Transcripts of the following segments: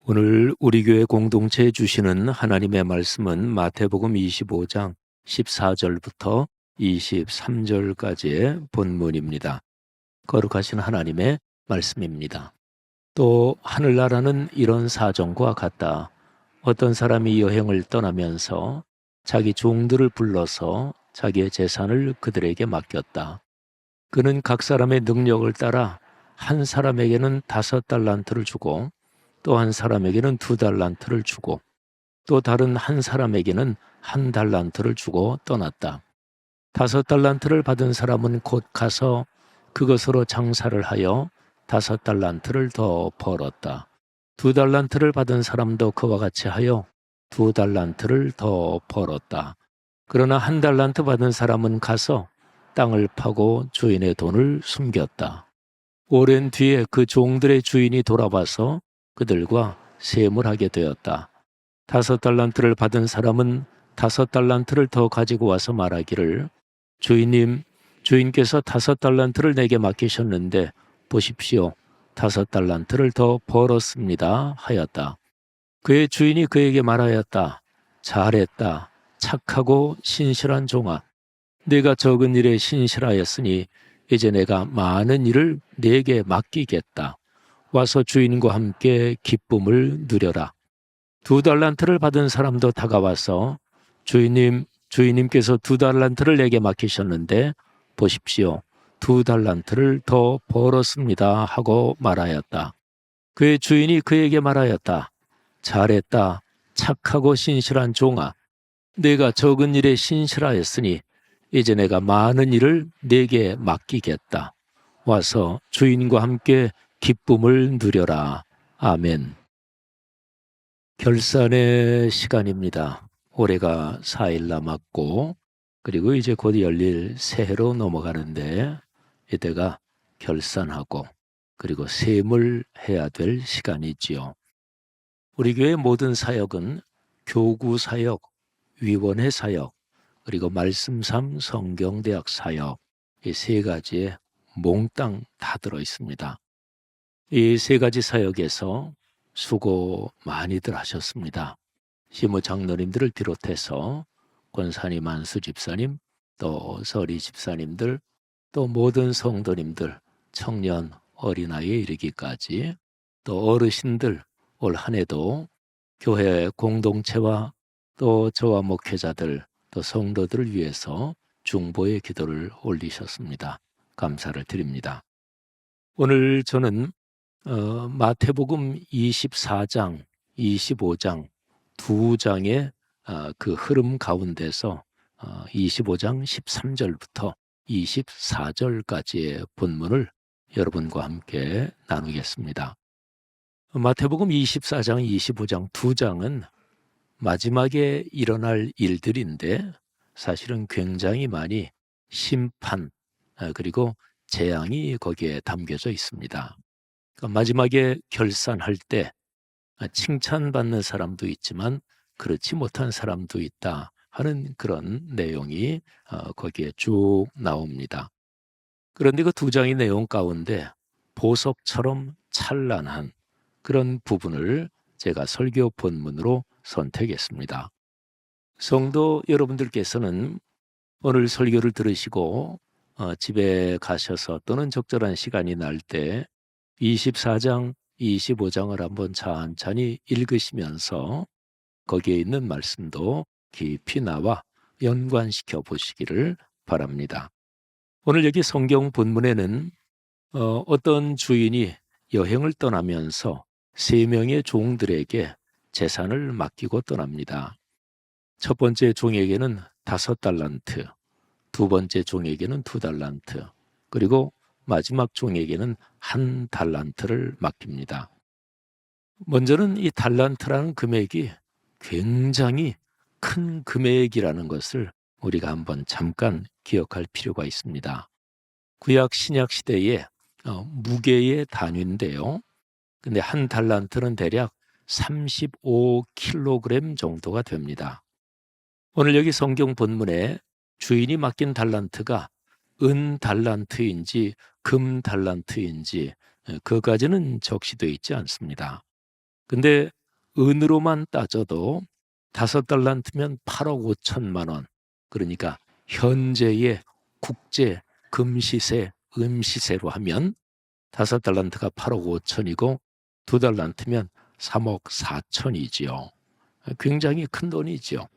오늘 우리 교회 공동체에 주시는 하나님의 말씀은 마태복음 25장 14절부터 23절까지의 본문입니다. 거룩하신 하나님의 말씀입니다. 또 하늘나라는 이런 사정과 같다. 어떤 사람이 여행을 떠나면서 자기 종들을 불러서 자기의 재산을 그들에게 맡겼다. 그는 각 사람의 능력을 따라 한 사람에게는 5달란트를 주고 또 한 사람에게는 2달란트를 주고 또 다른 한 사람에게는 1달란트를 주고 떠났다. 5달란트를 받은 사람은 곧 가서 그것으로 장사를 하여 5달란트를 더 벌었다. 2달란트를 받은 사람도 그와 같이 하여 2달란트를 더 벌었다. 그러나 1달란트 받은 사람은 가서 땅을 파고 주인의 돈을 숨겼다. 오랜 뒤에 그 종들의 주인이 돌아와서 그들과 세물하게 되었다. 5달란트를 받은 사람은 5달란트를 더 가지고 와서 말하기를, 주인님, 주인께서 5달란트를 내게 맡기셨는데 보십시오, 5달란트를 더 벌었습니다 하였다. 그의 주인이 그에게 말하였다. 잘했다. 착하고 신실한 종아. 네가 적은 일에 신실하였으니 이제 내가 많은 일을 네게 맡기겠다. 와서 주인과 함께 기쁨을 누려라. 2달란트를 받은 사람도 다가와서, 주인님, 주인님께서 2달란트를 내게 맡기셨는데 보십시오, 2달란트를 더 벌었습니다 하고 말하였다. 그의 주인이 그에게 말하였다. 잘했다. 착하고 신실한 종아. 내가 적은 일에 신실하였으니 이제 내가 많은 일을 네게 맡기겠다. 와서 주인과 함께 기쁨을 누려라. 아멘. 결산의 시간입니다. 올해가 4일 남았고 그리고 이제 곧 열릴 새해로 넘어가는데 이때가 결산하고 그리고 세물해야 될 시간이지요. 우리 교회 모든 사역은 교구 사역, 위원회 사역, 그리고 말씀삼 성경대학 사역, 이 세 가지에 몽땅 다 들어 있습니다. 이 세 가지 사역에서 수고 많이들 하셨습니다. 시무 장로님들을 비롯해서 권사님, 안수 집사님, 또 서리 집사님들, 또 모든 성도님들, 청년, 어린아이에 이르기까지, 또 어르신들, 올 한 해도 교회 공동체와 또 저와 목회자들, 또 성도들을 위해서 중보의 기도를 올리셨습니다. 감사를 드립니다. 오늘 저는 마태복음 24장, 25장 두 장의 그 흐름 가운데서 25장 13절부터 24절까지의 본문을 여러분과 함께 나누겠습니다. 마태복음 24장, 25장 두 장은 마지막에 일어날 일들인데 사실은 굉장히 많이 심판 그리고 재앙이 거기에 담겨져 있습니다. 그러니까 마지막에 결산할 때 칭찬받는 사람도 있지만 그렇지 못한 사람도 있다 하는 그런 내용이 거기에 쭉 나옵니다. 그런데 그 두 장의 내용 가운데 보석처럼 찬란한 그런 부분을 제가 설교 본문으로 선택했습니다. 성도 여러분들께서는 오늘 설교를 들으시고 집에 가셔서 또는 적절한 시간이 날 때 24장, 25장을 한번 찬찬히 읽으시면서 거기에 있는 말씀도 깊이 나와 연관시켜 보시기를 바랍니다. 오늘 여기 성경 본문에는 어떤 주인이 여행을 떠나면서 3명의 종들에게 재산을 맡기고 떠납니다. 첫 번째 종에게는 5달란트, 두 번째 종에게는 2달란트, 그리고 마지막 종에게는 1달란트를 맡깁니다. 먼저는 이 달란트라는 금액이 굉장히 큰 금액이라는 것을 우리가 한번 잠깐 기억할 필요가 있습니다. 구약 신약 시대에 무게의 단위인데요. 근데 1달란트는 대략 35kg 정도가 됩니다. 오늘 여기 성경 본문에 주인이 맡긴 달란트가 은 달란트인지 금 달란트인지 그까지는 적시되어 있지 않습니다. 근데 은으로만 따져도 5달란트면 8억 5천만 원. 그러니까 현재의 국제 금시세, 음시세로 하면 5달란트가 8억 5천이고 2달란트면 3억 4천이지요. 굉장히 큰 돈이죠.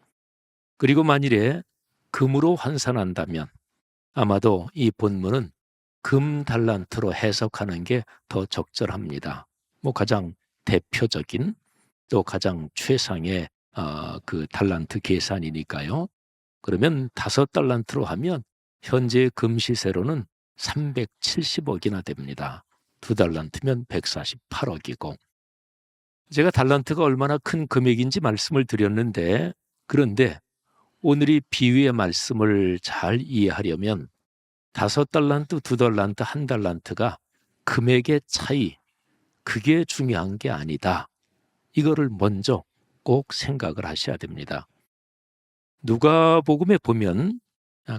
그리고 만일에 금으로 환산한다면 아마도 이 본문은 금 달란트로 해석하는 게 더 적절합니다. 가장 대표적인 또 가장 최상의 그 달란트 계산이니까요. 그러면 5달란트로 하면 현재 금시세로는 370억이나 됩니다. 2달란트면 148억이고. 제가 달란트가 얼마나 큰 금액인지 말씀을 드렸는데, 그런데 오늘 이 비유의 말씀을 잘 이해하려면 5달란트, 2달란트, 1달란트가 금액의 차이, 그게 중요한 게 아니다. 이거를 먼저 꼭 생각을 하셔야 됩니다. 누가복음에 보면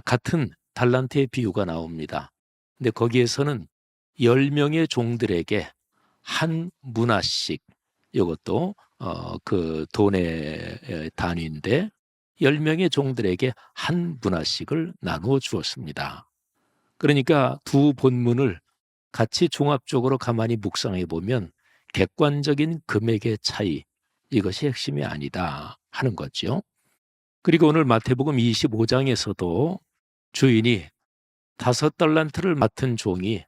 같은 달란트의 비유가 나옵니다. 근데 거기에서는 10명의 종들에게 한 문화씩, 이것도 그 돈의 단위인데 10명의 종들에게 한 문화씩을 나누어 주었습니다. 그러니까 두 본문을 같이 종합적으로 가만히 묵상해 보면 객관적인 금액의 차이, 이것이 핵심이 아니다 하는 거죠. 그리고 오늘 마태복음 25장에서도 주인이 5달란트를 맡은 종이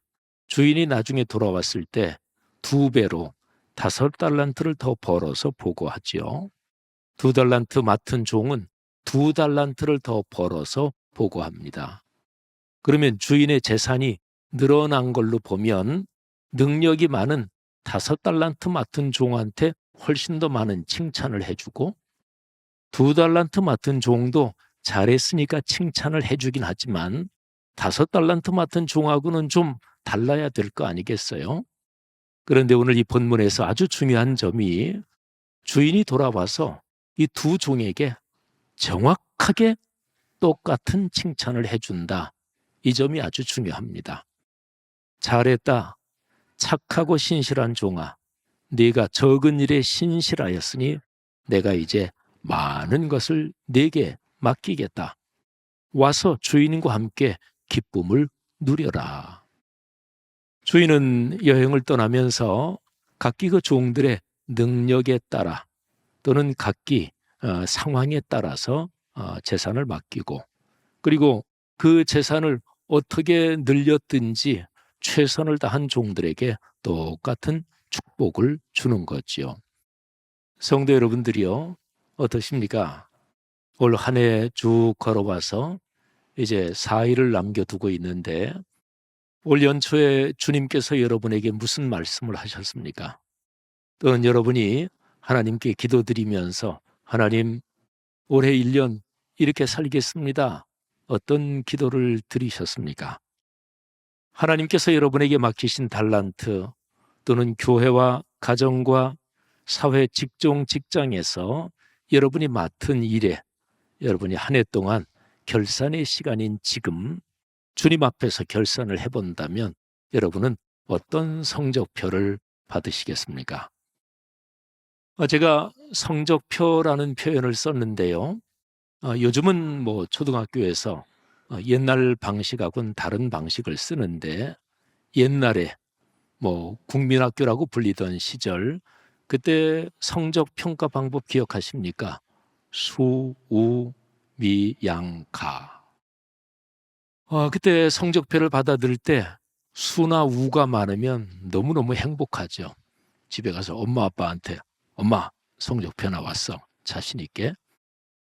주인이 나중에 돌아왔을 때 2배로 5달란트를 더 벌어서 보고하지요. 2달란트 맡은 종은 2달란트를 더 벌어서 보고합니다. 그러면 주인의 재산이 늘어난 걸로 보면 능력이 많은 5달란트 맡은 종한테 훨씬 더 많은 칭찬을 해주고 2달란트 맡은 종도 잘했으니까 칭찬을 해주긴 하지만 5달란트 맡은 종하고는 좀 달라야 될 거 아니겠어요? 그런데 오늘 이 본문에서 아주 중요한 점이 주인이 돌아와서 이 두 종에게 정확하게 똑같은 칭찬을 해준다. 이 점이 아주 중요합니다. 잘했다. 착하고 신실한 종아. 네가 적은 일에 신실하였으니 내가 이제 많은 것을 네게 맡기겠다. 와서 주인과 함께 기쁨을 누려라. 주인은 여행을 떠나면서 각기 그 종들의 능력에 따라 또는 각기 상황에 따라서 재산을 맡기고 그리고 그 재산을 어떻게 늘렸든지 최선을 다한 종들에게 똑같은 축복을 주는 거지요. 성도 여러분들이요, 어떠십니까? 올 한 해 쭉 걸어와서 이제 4일을 남겨두고 있는데 올 연초에 주님께서 여러분에게 무슨 말씀을 하셨습니까? 또는 여러분이 하나님께 기도드리면서 하나님, 올해 1년 이렇게 살겠습니다. 어떤 기도를 드리셨습니까? 하나님께서 여러분에게 맡기신 달란트 또는 교회와 가정과 사회 직종 직장에서 여러분이 맡은 일에 여러분이 한 해 동안 결산의 시간인 지금 주님 앞에서 결산을 해본다면 여러분은 어떤 성적표를 받으시겠습니까? 제가 성적표라는 표현을 썼는데요. 요즘은 초등학교에서 옛날 방식하고는 다른 방식을 쓰는데 옛날에 국민학교라고 불리던 시절 그때 성적 평가 방법 기억하십니까? 수, 우, 미, 양, 가. 그때 성적표를 받아들 때 수나 우가 많으면 너무너무 행복하죠. 집에 가서 엄마 아빠한테 엄마 성적표 나왔어. 자신 있게.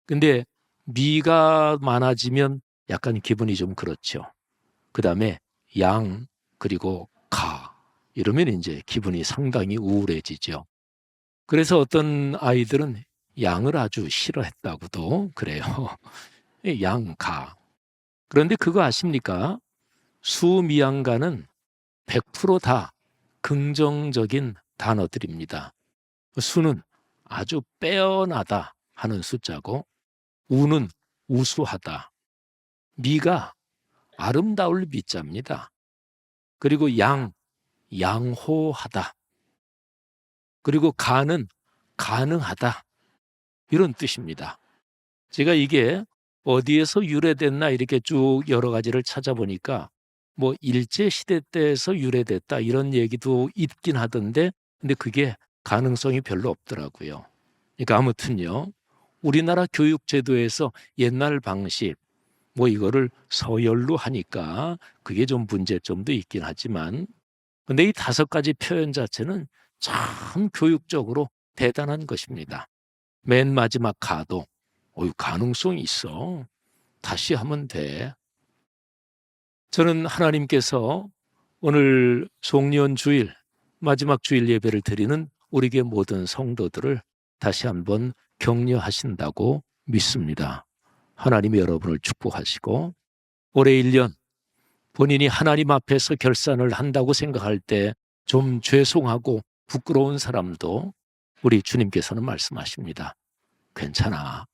근데 미가 많아지면 약간 기분이 좀 그렇죠. 그 다음에 양 그리고 가 이러면 이제 기분이 상당히 우울해지죠. 그래서 어떤 아이들은 양을 아주 싫어했다고도 그래요. 양, 가. 그런데 그거 아십니까? 수, 미, 양, 가는 100%다 긍정적인 단어들입니다. 수는 아주 빼어나다 하는 숫자고 우는 우수하다. 미가 아름다울 미자입니다. 그리고 양, 양호하다. 그리고 가는 가능하다. 이런 뜻입니다. 제가 이게 어디에서 유래됐나 이렇게 쭉 여러 가지를 찾아보니까 뭐 일제시대 때에서 유래됐다 이런 얘기도 있긴 하던데 근데 그게 가능성이 별로 없더라고요. 그러니까 아무튼요. 우리나라 교육제도에서 옛날 방식 뭐 이거를 서열로 하니까 그게 좀 문제점도 있긴 하지만 근데 이 5가지 표현 자체는 참 교육적으로 대단한 것입니다. 맨 마지막 가도 가능성이 있어. 다시 하면 돼. 저는 하나님께서 오늘 송년 주일 마지막 주일 예배를 드리는 우리 교회 모든 성도들을 다시 한번 격려하신다고 믿습니다. 하나님이 여러분을 축복하시고 올해 1년 본인이 하나님 앞에서 결산을 한다고 생각할 때 좀 죄송하고 부끄러운 사람도 우리 주님께서는 말씀하십니다. 괜찮아.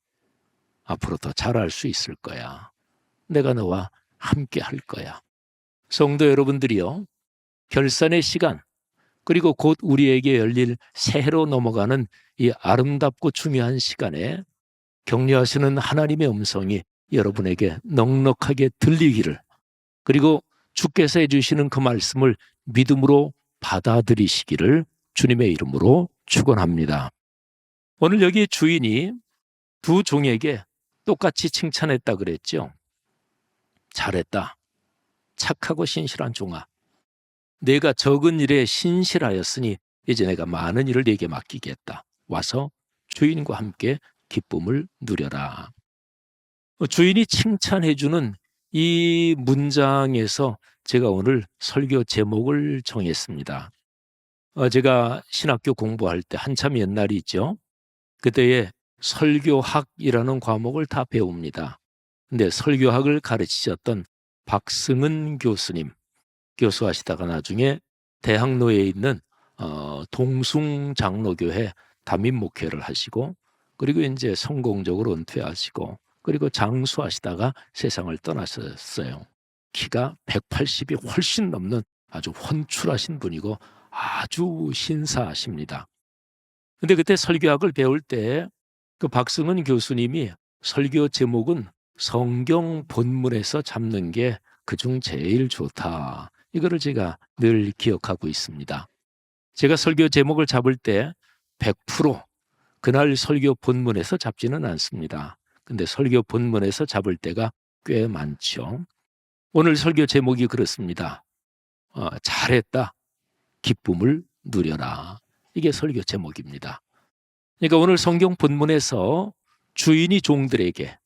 앞으로 더 잘할 수 있을 거야. 내가 너와 함께 할 거야. 성도 여러분들이요. 결산의 시간 그리고 곧 우리에게 열릴 새해로 넘어가는 이 아름답고 중요한 시간에 격려하시는 하나님의 음성이 여러분에게 넉넉하게 들리기를 그리고 주께서 해주시는 그 말씀을 믿음으로 받아들이시기를 주님의 이름으로 축원합니다. 오늘 여기 주인이 두 종에게 똑같이 칭찬했다 그랬죠. 잘했다. 착하고 신실한 종아. 내가 적은 일에 신실하였으니 이제 내가 많은 일을 네게 맡기겠다. 와서 주인과 함께 기쁨을 누려라. 주인이 칭찬해주는 이 문장에서 제가 오늘 설교 제목을 정했습니다. 제가 신학교 공부할 때 한참 옛날이죠. 그때에 설교학이라는 과목을 다 배웁니다. 근데 설교학을 가르치셨던 박승은 교수님, 교수하시다가 나중에 대학로에 있는 동숭장로교회 담임 목회를 하시고 그리고 이제 성공적으로 은퇴하시고 그리고 장수하시다가 세상을 떠나셨어요. 키가 180이 훨씬 넘는 아주 훤출하신 분이고 아주 신사하십니다. 근데 그때 설교학을 배울 때 그 박승은 교수님이 설교 제목은 성경 본문에서 잡는 게 그중 제일 좋다. 이거를 제가 늘 기억하고 있습니다. 제가 설교 제목을 잡을 때 100% 그날 설교 본문에서 잡지는 않습니다. 근데 설교 본문에서 잡을 때가 꽤 많죠. 오늘 설교 제목이 그렇습니다. 잘했다. 기쁨을 누려라. 이게 설교 제목입니다. 그러니까 오늘 성경 본문에서 주인이 종들에게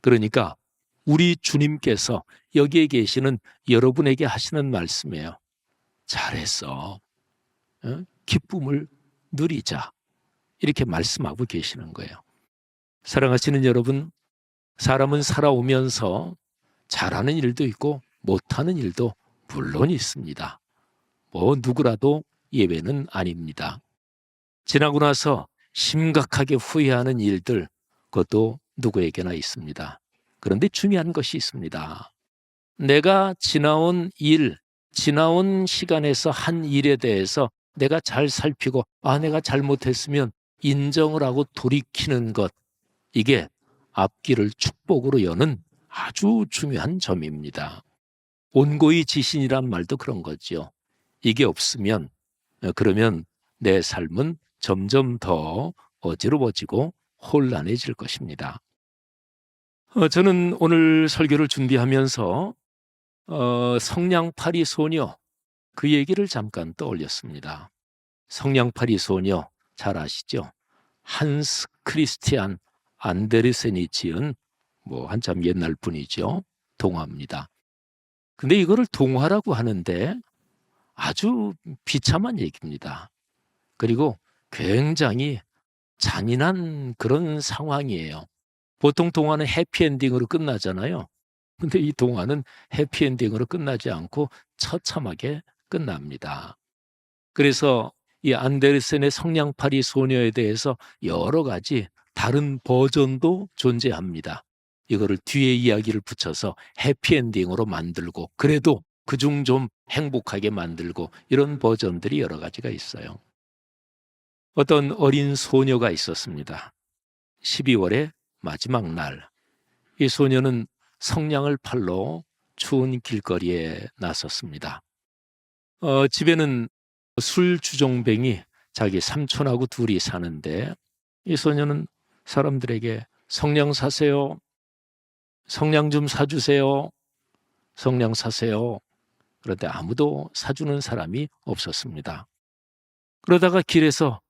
그러니까 우리 주님께서 여기에 계시는 여러분에게 하시는 말씀이에요. 잘했어. 기쁨을 누리자. 이렇게 말씀하고 계시는 거예요. 사랑하시는 여러분, 사람은 살아오면서 잘하는 일도 있고 못하는 일도 물론 있습니다. 뭐 누구라도 예외는 아닙니다. 지나고 나서 심각하게 후회하는 일들, 그것도 누구에게나 있습니다. 그런데 중요한 것이 있습니다. 내가 지나온 일, 지나온 시간에서 한 일에 대해서 내가 잘 살피고 내가 잘못했으면 인정을 하고 돌이키는 것, 이게 앞길을 축복으로 여는 아주 중요한 점입니다. 온고의 지신이란 말도 그런 거죠. 이게 없으면 그러면 내 삶은 점점 더 어지러워지고 혼란해질 것입니다. 저는 오늘 설교를 준비하면서 성냥팔이 소녀 그 얘기를 잠깐 떠올렸습니다. 성냥팔이 소녀 잘 아시죠? 한스 크리스티안 안데르센이 지은 뭐 한참 옛날 분이죠. 동화입니다. 근데 이거를 동화라고 하는데 아주 비참한 얘기입니다. 그리고 굉장히 잔인한 그런 상황이에요. 보통 동화는 해피엔딩으로 끝나잖아요. 근데 이 동화는 해피엔딩으로 끝나지 않고 처참하게 끝납니다. 그래서 이 안데르센의 성냥팔이 소녀에 대해서 여러 가지 다른 버전도 존재합니다. 이거를 뒤에 이야기를 붙여서 해피엔딩으로 만들고 그래도 그중 좀 행복하게 만들고 이런 버전들이 여러 가지가 있어요. 어떤 어린 소녀가 있었습니다. 12월의 마지막 날, 이 소녀는 성냥을 팔러 추운 길거리에 나섰습니다. 집에는 술 주정뱅이 자기 삼촌하고 둘이 사는데, 이 소녀는 사람들에게 성냥 사세요, 성냥 좀 사주세요, 성냥 사세요. 그런데 아무도 사주는 사람이 없었습니다. 그러다가 길에서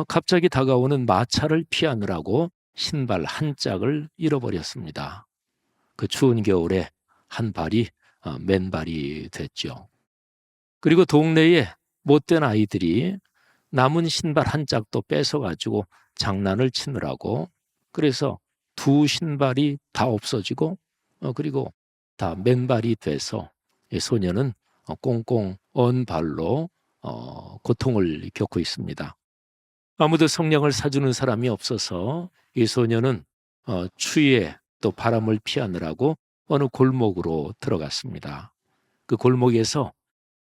갑자기 다가오는 마차를 피하느라고 신발 한 짝을 잃어버렸습니다. 그 추운 겨울에 한 발이 맨발이 됐죠. 그리고 동네에 못된 아이들이 남은 신발 한 짝도 뺏어가지고 장난을 치느라고, 그래서 두 신발이 다 없어지고 그리고 다 맨발이 돼서 이 소녀는 꽁꽁 언 발로 고통을 겪고 있습니다. 아무도 성냥을 사주는 사람이 없어서 이 소녀는 추위에 또 바람을 피하느라고 어느 골목으로 들어갔습니다. 그 골목에서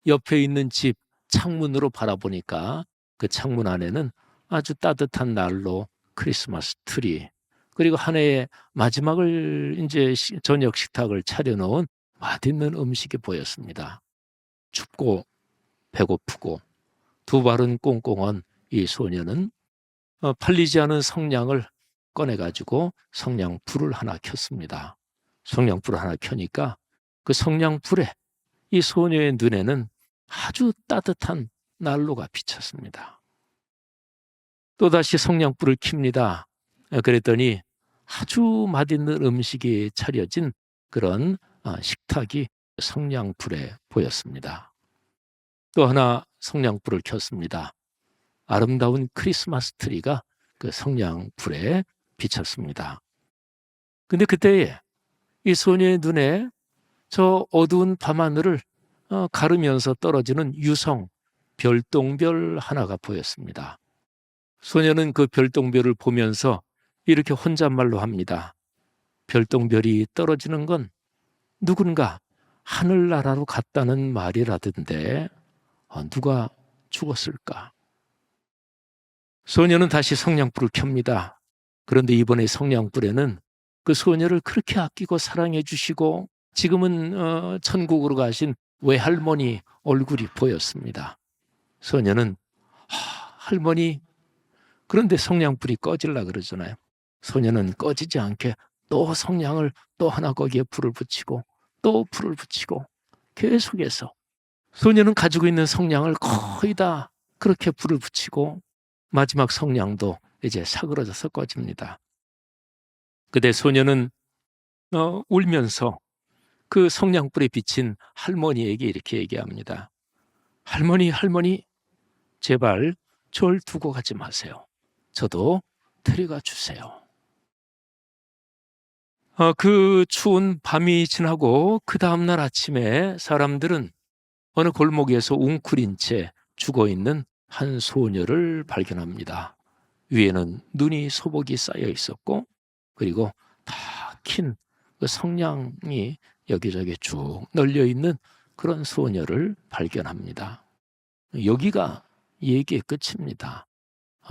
옆에 있는 집 창문으로 바라보니까 그 창문 안에는 아주 따뜻한 난로, 크리스마스 트리, 그리고 한 해의 마지막을 이제 저녁 식탁을 차려놓은 맛있는 음식이 보였습니다. 춥고 배고프고 두 발은 꽁꽁한 이 소녀는 팔리지 않은 성냥을 꺼내가지고 성냥불을 하나 켰습니다. 성냥불을 하나 켜니까 그 성냥불에 이 소녀의 눈에는 아주 따뜻한 난로가 비쳤습니다. 또다시 성냥불을 켭니다. 그랬더니 아주 맛있는 음식이 차려진 그런 식탁이 성냥불에 보였습니다. 또 하나 성냥불을 켰습니다. 아름다운 크리스마스 트리가 그 성냥불에 비쳤습니다. 근데 그때에 이 소녀의 눈에 저 어두운 밤하늘을 가르면서 떨어지는 유성, 별똥별 하나가 보였습니다. 소녀는 그 별똥별을 보면서 이렇게 혼잣말로 합니다. 별똥별이 떨어지는 건 누군가 하늘나라로 갔다는 말이라던데 누가 죽었을까? 소녀는 다시 성냥불을 켭니다. 그런데 이번에 성냥불에는 그 소녀를 그렇게 아끼고 사랑해 주시고 지금은 천국으로 가신 외할머니 얼굴이 보였습니다. 소녀는 할머니, 그런데 성냥불이 꺼질라 그러잖아요. 소녀는 꺼지지 않게 또 성냥을 또 하나 거기에 불을 붙이고 또 불을 붙이고 계속해서 소녀는 가지고 있는 성냥을 거의 다 그렇게 불을 붙이고 마지막 성냥도 이제 사그러져서 꺼집니다. 그때 소녀는 울면서 그 성냥불에 비친 할머니에게 이렇게 얘기합니다. 할머니, 할머니, 제발 절 두고 가지 마세요. 저도 데려가 주세요. 그 추운 밤이 지나고 그 다음날 아침에 사람들은 어느 골목에서 웅크린 채 죽어있는 한 소녀를 발견합니다. 위에는 눈이 소복이 쌓여 있었고 그리고 다 킨 그 성냥이 여기저기 쭉 널려있는 그런 소녀를 발견합니다. 여기가 얘기의 끝입니다.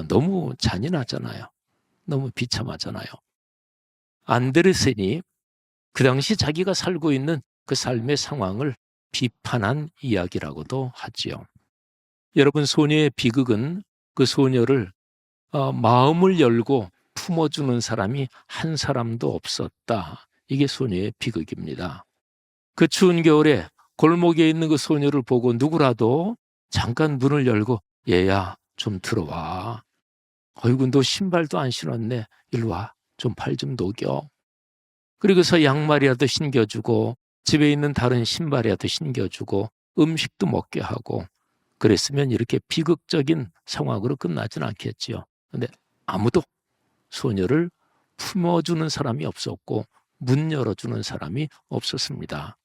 너무 잔인하잖아요. 너무 비참하잖아요. 안데르센이 그 당시 자기가 살고 있는 그 삶의 상황을 비판한 이야기라고도 하지요. 여러분, 소녀의 비극은 그 소녀를 마음을 열고 품어주는 사람이 한 사람도 없었다. 이게 소녀의 비극입니다. 그 추운 겨울에 골목에 있는 그 소녀를 보고 누구라도 잠깐 문을 열고 얘야 좀 들어와. 어이구 너 신발도 안 신었네. 일로 와. 좀 팔 좀 녹여. 그리고서 양말이라도 신겨주고 집에 있는 다른 신발이라도 신겨주고 음식도 먹게 하고 그랬으면 이렇게 비극적인 상황으로 끝나진 않겠지요. 그런데 아무도 소녀를 품어주는 사람이 없었고 문 열어주는 사람이 없었습니다.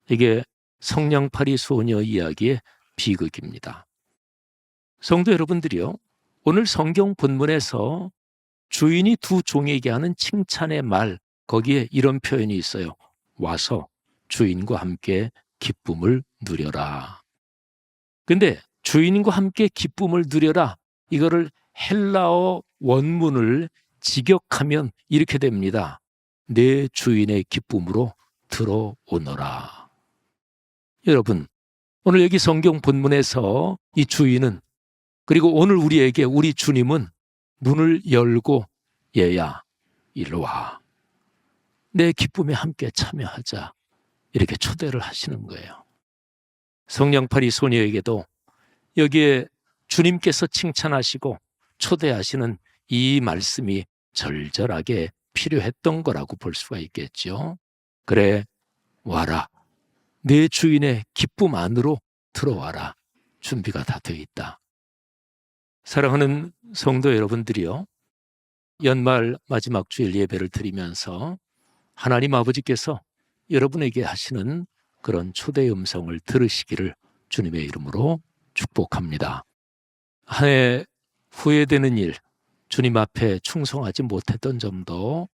이게 성냥팔이 소녀 이야기의 비극입니다. 성도 여러분들이요, 오늘 성경 본문에서 주인이 두 종에게 하는 칭찬의 말, 거기에 이런 표현이 있어요. 와서 주인과 함께 기쁨을 누려라. 근데 주인과 함께 기쁨을 누려라, 이거를 헬라어 원문을 직역하면 이렇게 됩니다. 내 주인의 기쁨으로 들어오너라. 여러분, 오늘 여기 성경 본문에서 이 주인은, 그리고 오늘 우리에게 우리 주님은 문을 열고 얘야 일로 와. 내 기쁨에 함께 참여하자. 이렇게 초대를 하시는 거예요. 성령팔이 소녀에게도 여기에 주님께서 칭찬하시고 초대하시는 이 말씀이 절절하게 필요했던 거라고 볼 수가 있겠죠. 그래, 와라. 내 주인의 기쁨 안으로 들어와라. 준비가 다 되어 있다. 사랑하는 성도 여러분들이요. 연말 마지막 주일 예배를 드리면서 하나님 아버지께서 여러분에게 하시는 그런 초대의 음성을 들으시기를 주님의 이름으로 축복합니다. 한 해 후회되는 일, 주님 앞에 충성하지 못했던 점도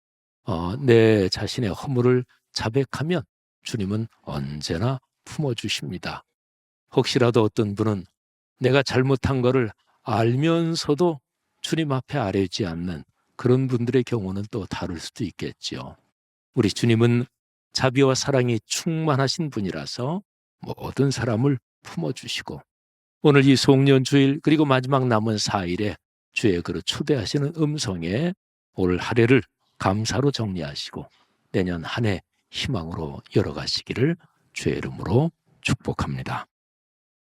내 자신의 허물을 자백하면 주님은 언제나 품어주십니다. 혹시라도 어떤 분은 내가 잘못한 것을 알면서도 주님 앞에 아뢰지 않는 그런 분들의 경우는 또 다를 수도 있겠죠. 우리 주님은 자비와 사랑이 충만하신 분이라서 모든 사람을 품어주시고 오늘 이 송년주일 그리고 마지막 남은 4일에 주의 그릇 초대하시는 음성에 올 한 해를 감사로 정리하시고 내년 한 해 희망으로 열어가시기를 주의 이름으로 축복합니다.